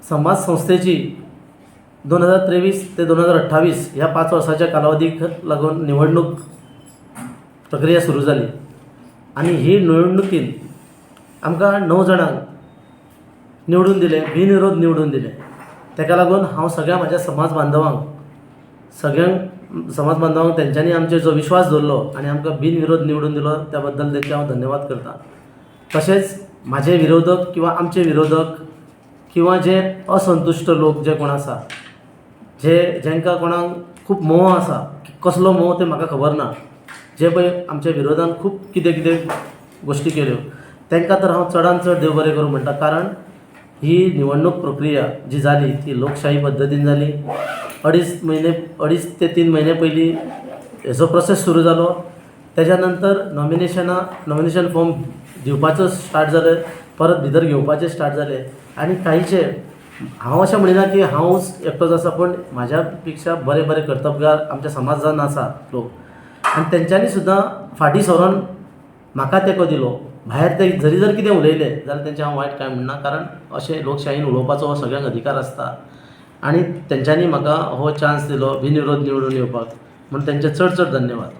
समाज संस्थेची 2023 ते 2028 ह्या 5 वर्साच्या कालावधीक लागून निवडणूक प्रक्रिया सुरू जाली आणि ही निवडणुकीत आमकां 9 जाणांक निवडून दिले, बिनविरोध निवडून दिले. ताका लागून हांव सगळ्या म्हाज्या समाज बांधवांक तेंच्यांनी आमचेर जो विश्वास दवरलो आनी आमकां बिनविरोध निवडून दिलो त्या बद्दल तेंचे हांव धन्यवाद करता. तशेंच म्हाजे विरोधक किंवा आमचे विरोधक किंवा जे असंतुश्ट लोक जे कोण आसा, जेंकां कोणाक खूब मोह आसा, कसलो मोह ते म्हाका खबर ना, जे पळय आमच्या विरोधान खूब कितें गोश्टी केल्यो, तांकां तर हांव चडांत चड देव बरें करूं म्हणटा. कारण ही निवडणूक प्रक्रिया जी जाली ती लोकशाही पद्दतीन जाली. 2.5 ते 3 म्हयने पयलीं हेजो प्रोसेस सुरू जालो. तेज्या नंतर नॉमिनेशन फॉर्म दिवपाचो स्टार्ट जाले, परत भितर घेवपाचे स्टार्ट जाले आनी कांयचे हांव अशें म्हणिना की हांवूच एकटोच आसा, पण म्हाज्या पेक्षा बरे कर्तबगार आमच्या समाजान आसा लोक आनी तेंच्यांनी सुद्दां फाटीं सरोन म्हाका तेंको दिलो. भायर ते जर कितें उलयले जाल्यार तेंचें हांव वायट कांय म्हणना, कारण अशें लोकशायेन उलोवपाचो हो सगळ्यांक अधिकार आसता आनी तेंच्यांनी म्हाका हो चान्स दिलो बिनविरोध निवडून येवपाक, म्हूण तेंचे चड धन्यवाद.